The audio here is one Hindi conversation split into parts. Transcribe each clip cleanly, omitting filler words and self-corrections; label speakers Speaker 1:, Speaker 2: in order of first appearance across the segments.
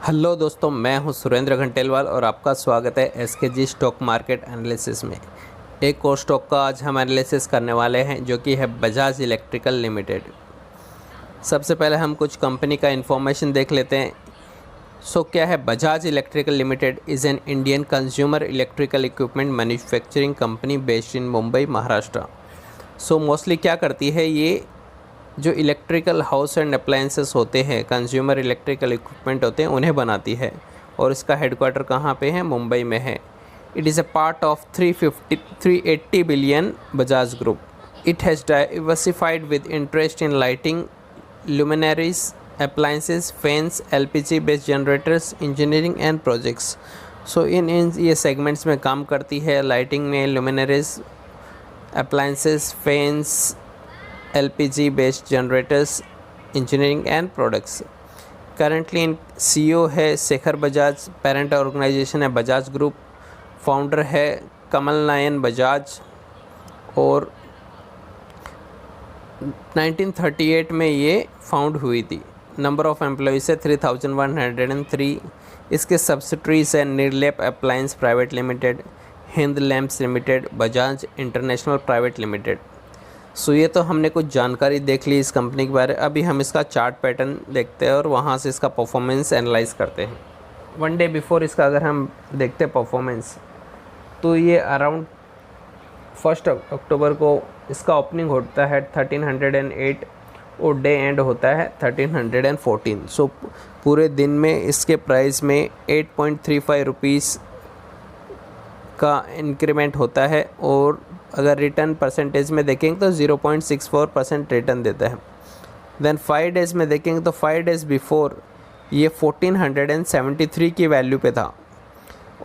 Speaker 1: हेलो दोस्तों, मैं हूं सुरेंद्र घंटेलवाल और आपका स्वागत है एसकेजी स्टॉक मार्केट एनालिसिस में। एक और स्टॉक का आज हम एनालिसिस करने वाले हैं जो कि है बजाज इलेक्ट्रिकल लिमिटेड। सबसे पहले हम कुछ कंपनी का इन्फॉर्मेशन देख लेते हैं। क्या है Bajaj electrical limited is an Indian consumer electrical equipment manufacturing company based in Mumbai, Maharashtra. Mostly क्या करती है, ये जो इलेक्ट्रिकल हाउस एंड अप्लायंसेस होते हैं, कंज्यूमर इलेक्ट्रिकल इक्विपमेंट होते हैं, उन्हें बनाती है और इसका हेडक्वार्टर कहाँ पे है? मुंबई में है। It is a part of 380 billion Bajaj group. It has diversified with interest in lighting, luminaries, appliances, fans, LPG based generators, engineering and projects. इन ये सेगमेंट्स में काम करती है। लाइटिंग में luminaries, appliances, fans, LPG based generators, engineering and products. Currently CEO है शेखर बजाज, पेरेंट ऑर्गेनाइजेशन है बजाज ग्रुप, फाउंडर है कमल नयन बजाज और 1938 में ये फाउंड हुई थी। नंबर ऑफ़ एम्प्लॉयज़ है 3103। इसके सब्सिडरीज है Nirlep appliance private limited, Hind lamps limited, Bajaj international private limited. ये तो हमने कुछ जानकारी देख ली इस कंपनी के बारे में। अभी हम इसका चार्ट पैटर्न देखते हैं और वहाँ से इसका परफॉर्मेंस एनालाइज करते हैं। वन डे बिफोर इसका अगर हम देखते हैं परफॉर्मेंस, तो ये अराउंड 1 अक्टूबर को इसका ओपनिंग होता है 1308 और डे एंड होता है 1314। पूरे दिन में इसके प्राइस में 8.35 रुपीज़ का इंक्रीमेंट होता है और अगर रिटर्न परसेंटेज में देखेंगे तो 0.64% रिटर्न देता है। देन 5 डेज़ में देखेंगे तो 5 डेज़ बिफोर ये 1473 की वैल्यू पे था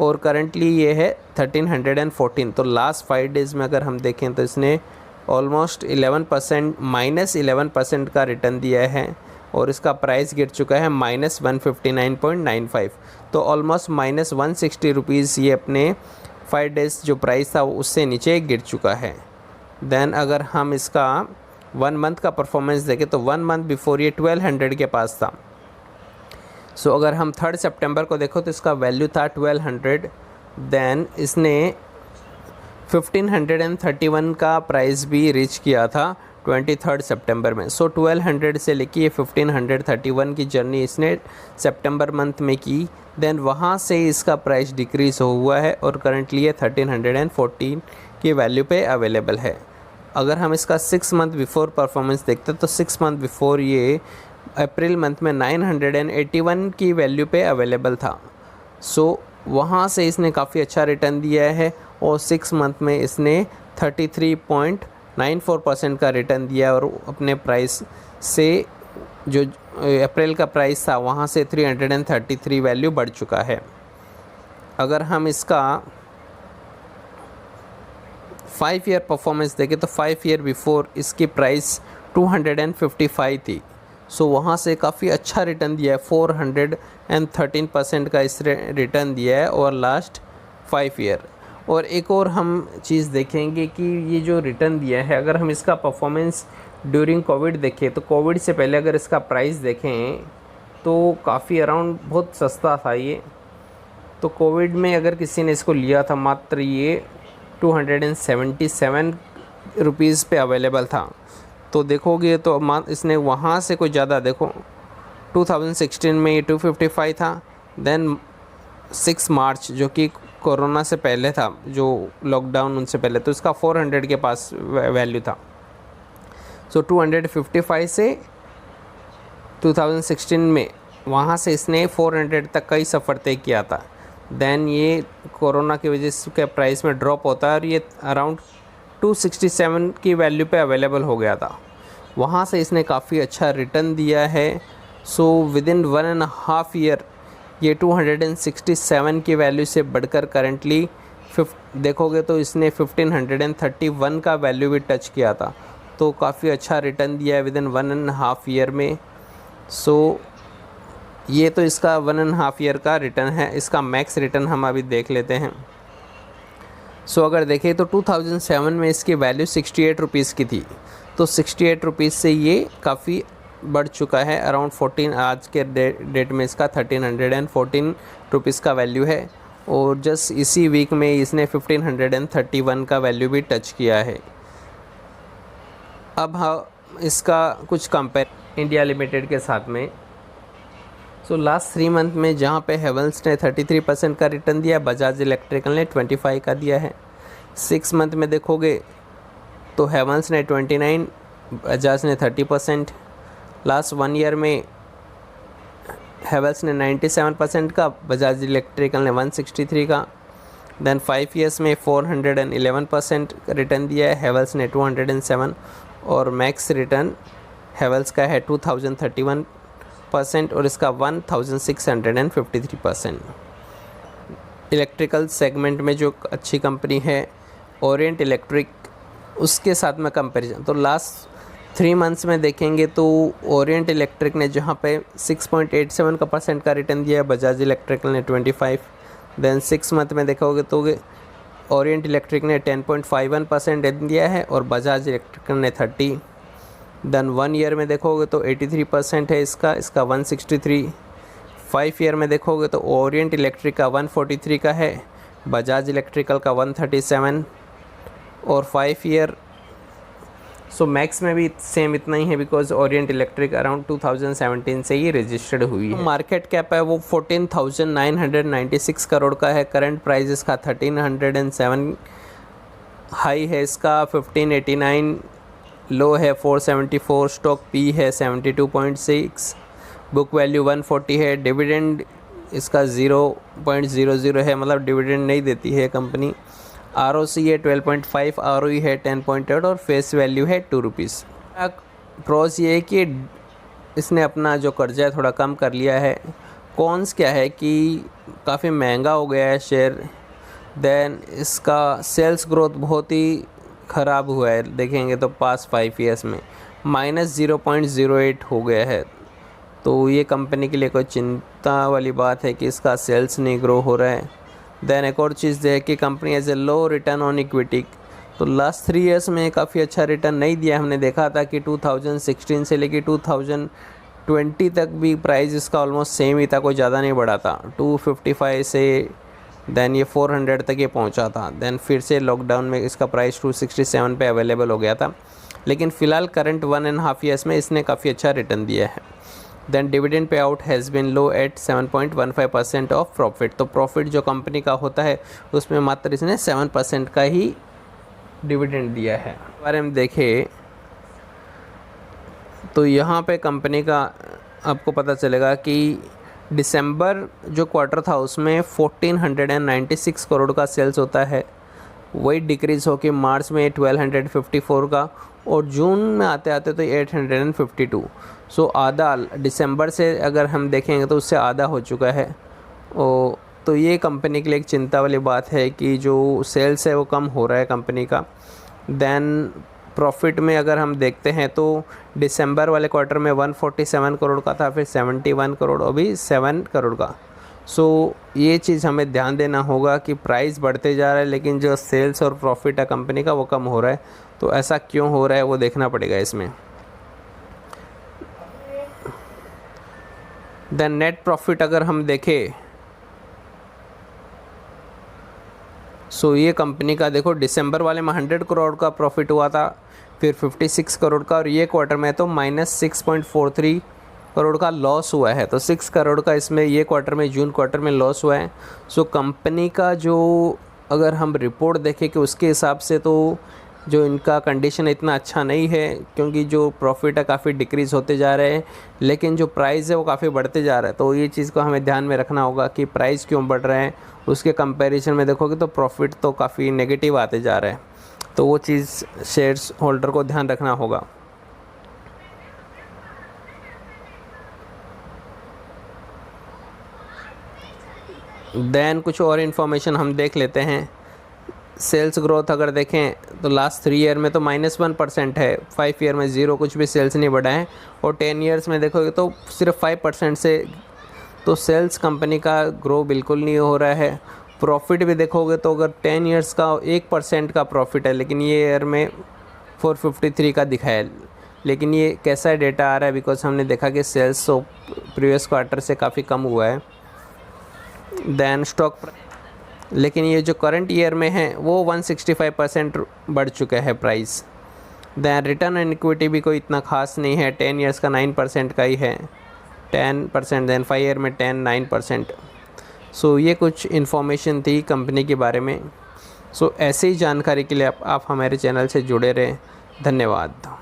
Speaker 1: और करंटली ये है 1314। तो लास्ट 5 डेज़ में अगर हम देखें तो इसने ऑलमोस्ट 11% का रिटर्न दिया है और इसका प्राइस गिर चुका है -159.95। तो ऑलमोस्ट -160 रुपीज़ ये अपने 5 डेज़ जो प्राइस था उससे नीचे गिर चुका है। देन अगर हम इसका 1 मंथ का परफॉर्मेंस देखें तो 1 मंथ बिफोर ये 1200 के पास था। अगर हम 3 सितंबर को देखो तो इसका वैल्यू था 1200। देन इसने 1531 का प्राइस भी रीच किया था 23 सितंबर में। 1200 से लेके ये 1531 की जर्नी इसने सितंबर मंथ में की। देन वहाँ से इसका प्राइस डिक्रीज़ हुआ है और करंटली ये 1314 की वैल्यू पे अवेलेबल है। अगर हम इसका 6 मंथ बिफोर परफॉर्मेंस देखते हैं तो 6 मंथ बिफोर ये अप्रैल मंथ में 981 की वैल्यू पे अवेलेबल था। वहाँ से इसने काफ़ी अच्छा रिटर्न दिया है और 6 मंथ में इसने 33.94% का रिटर्न दिया और अपने प्राइस से जो अप्रैल का प्राइस था वहाँ से 333 वैल्यू बढ़ चुका है। अगर हम इसका 5 ईयर परफॉर्मेंस देखें तो 5 ईयर बिफोर इसकी प्राइस 255 थी। वहाँ से काफ़ी अच्छा रिटर्न दिया है, 413% का इस रिटर्न दिया है और लास्ट 5 ईयर। और एक और हम चीज़ देखेंगे कि ये जो रिटर्न दिया है, अगर हम इसका परफॉर्मेंस ड्यूरिंग कोविड देखें तो कोविड से पहले अगर इसका प्राइस देखें तो काफ़ी अराउंड बहुत सस्ता था ये। तो कोविड में अगर किसी ने इसको लिया था मात्र ये 277 रुपीज़ पे अवेलेबल था। तो देखोगे तो इसने वहाँ से कुछ ज़्यादा, देखो 2016 में ये 255 था। देन 6 मार्च जो कि कोरोना से पहले था, जो लॉकडाउन उनसे पहले, तो इसका 400 के पास वैल्यू था। 255 से 2016 में वहाँ से इसने 400 तक का ही सफ़र तय किया था। देन ये कोरोना की वजह से उसके प्राइस में ड्रॉप होता है और ये अराउंड 267 की वैल्यू पे अवेलेबल हो गया था। वहाँ से इसने काफ़ी अच्छा रिटर्न दिया है। विदिन 1.5 ईयर ये 267 की वैल्यू से बढ़कर करंटली देखोगे तो इसने 1531 का वैल्यू भी टच किया था। तो काफ़ी अच्छा रिटर्न दिया है विदिन 1.5 ईयर में। ये तो इसका 1.5 ईयर का रिटर्न है। इसका मैक्स रिटर्न हम अभी देख लेते हैं। अगर देखें तो 2007 में इसकी वैल्यू 68 रुपीज़ की थी। तो 68 रुपीज़ से ये काफ़ी बढ़ चुका है अराउंड 14, आज के डेट में इसका 1314 रुपीज़ का वैल्यू है। और जस्ट इसी वीक में इसने 1531 का वैल्यू भी टच किया है। अब हाँ, इसका कुछ कंपेयर इंडिया लिमिटेड के साथ में। सो लास्ट 3 मंथ में जहाँ पे हेवल्स ने 33% का रिटर्न दिया, बजाज इलेक्ट्रिकल ने 25 का दिया है। 6 मंथ में देखोगे तो हेवल्स ने 29, बजाज ने 30%। लास्ट 1 ईयर में हेवल्स ने 97% का, बजाज इलेक्ट्रिकल ने 163 का। देन 5 ईयर्स में 411% रिटर्न दिया है, हेवल्स ने 207। और मैक्स रिटर्न हेवल्स का है 2031% और इसका 1653%। इलेक्ट्रिकल सेगमेंट में जो अच्छी कंपनी है ओरिएंट इलेक्ट्रिक, उसके साथ में कंपैरिजन तो लास्ट 3 मंथ्स में देखेंगे तो ओरिएंट इलेक्ट्रिक ने जहाँ पे 6.87% का रिटर्न दिया है, बजाज इलेक्ट्रिकल ने 25। देन 6 मंथ में देखोगे तो ओरिएंट इलेक्ट्रिक ने 10.51% रिटर्न दिया है और बजाज इलेक्ट्रिकल ने 30। देन 1 ईयर में देखोगे तो 83% है इसका 163। 5 ईयर में देखोगे तो ओरिएंट इलेक्ट्रिक का 143 का है, बजाज इलेक्ट्रिकल का 137। और 5 ईयर सो मैक्स में भी सेम इतना ही है, बिकॉज ओरिएंट इलेक्ट्रिक अराउंड 2017 से ही रजिस्टर्ड हुई है। मार्केट कैप है वो 14,996 करोड़ का है। करंट प्राइस इसका 1307, हाई है इसका 1589, लो है 474, स्टॉक पी है 72.6, बुक वैल्यू 140 है। डिविडेंड इसका 0.00 है, मतलब डिविडेंड नहीं देती है कंपनी। ROC है 12.5, ROE है 10.8 और फेस वैल्यू है 2 रुपीज़। प्रोस ये है कि इसने अपना जो कर्जा है थोड़ा कम कर लिया है। कॉन्स क्या है कि काफ़ी महंगा हो गया है शेयर। देन इसका सेल्स ग्रोथ बहुत ही ख़राब हुआ है, देखेंगे तो पास 5 ईयर्स में -0.08 हो गया है। तो ये कंपनी के लिए कोई चिंता वाली बात है कि इसका सेल्स नहीं ग्रो हो रहा है। देन एक और चीज़ है कि company as a low return on equity, तो लास्ट 3 ईयर्स में काफ़ी अच्छा रिटर्न नहीं दिया। हमने देखा था कि 2016 से लेकर 2020 तक भी प्राइस इसका ऑलमोस्ट सेम ही था, कोई ज़्यादा नहीं बढ़ा था। 255 से देन ये 400 तक ये पहुंचा था। देन फिर से लॉकडाउन में इसका प्राइस 267 पे अवेलेबल हो गया था, लेकिन फ़िलहाल करंट 1.5 ईयर्स में इसने काफ़ी अच्छा रिटर्न दिया है। Then dividend pay out has been low at 7.15% of profit, तो प्रॉफिट जो कंपनी का होता है उसमें मात्र इसने 7% का ही डिविडेंड दिया है। इस बारे में देखें तो यहाँ पे कंपनी का आपको पता चलेगा कि दिसंबर जो क्वार्टर था उसमें 1496 करोड़ का सेल्स होता है, वही डिक्रीज़ होकर मार्च में 1254 का और जून में आते आते तो 852। सो आधा दिसंबर से अगर हम देखेंगे तो उससे आधा हो चुका है। तो ये कंपनी के लिए एक चिंता वाली बात है कि जो सेल्स है वो कम हो रहा है कंपनी का। देन प्रॉफिट में अगर हम देखते हैं तो दिसंबर वाले क्वार्टर में 147 करोड़ का था, फिर 71 करोड़, अभी 7 करोड़ का। सो ये चीज़ हमें ध्यान देना होगा कि प्राइस बढ़ते जा रहा है लेकिन जो सेल्स और प्रॉफिट है कंपनी का वो कम हो रहा है। तो ऐसा क्यों हो रहा है वो देखना पड़ेगा इसमें। देन नेट प्रॉफिट अगर हम देखें सो ये कंपनी का देखो दिसंबर वाले में 100 करोड़ का प्रॉफिट हुआ था, फिर 56 करोड़ का, और ये क्वार्टर में तो -6.43 करोड़ का लॉस हुआ है। तो 6 करोड़ का इसमें ये क्वार्टर में, जून क्वार्टर में लॉस हुआ है। सो कंपनी का जो अगर हम रिपोर्ट देखें कि उसके हिसाब से तो जो इनका कंडीशन इतना अच्छा नहीं है, क्योंकि जो प्रॉफिट है काफ़ी डिक्रीज़ होते जा रहे हैं लेकिन जो प्राइस है वो काफ़ी बढ़ते जा रहा है। तो ये चीज़ को हमें ध्यान में रखना होगा कि प्राइस क्यों बढ़ रहे हैं। उसके कंपैरिजन में देखोगे तो प्रॉफिट तो काफ़ी नेगेटिव आते जा रहे हैं, तो वो चीज़ शेयर्स होल्डर को ध्यान रखना होगा। देन कुछ और इन्फॉर्मेशन हम देख लेते हैं। सेल्स ग्रोथ अगर देखें तो लास्ट 3 ईयर में तो -1% है, 5 ईयर में 0, कुछ भी सेल्स नहीं बढ़ा है, और 10 ईयर्स में देखोगे तो सिर्फ 5% से, तो सेल्स कंपनी का ग्रो बिल्कुल नहीं हो रहा है। प्रॉफिट भी देखोगे तो अगर 10 ईयर्स का 1% का प्रॉफिट है, लेकिन ये ईयर में 453 का दिखाया है, लेकिन ये कैसा डेटा आ रहा है, बिकॉज हमने देखा कि सेल्स तो प्रीवियस क्वार्टर से काफ़ी कम हुआ है। देन स्टॉक, लेकिन ये जो करंट ईयर में है वो 165% बढ़ चुका है price. Then return on equity भी कोई इतना खास नहीं है, 10 ईयर्स का 9% का ही है, 10%। देन 5 ईयर में 9%। सो ये कुछ इन्फॉर्मेशन थी कंपनी के बारे में। सो ऐसी ही जानकारी के लिए आप हमारे चैनल से जुड़े रहें। धन्यवाद।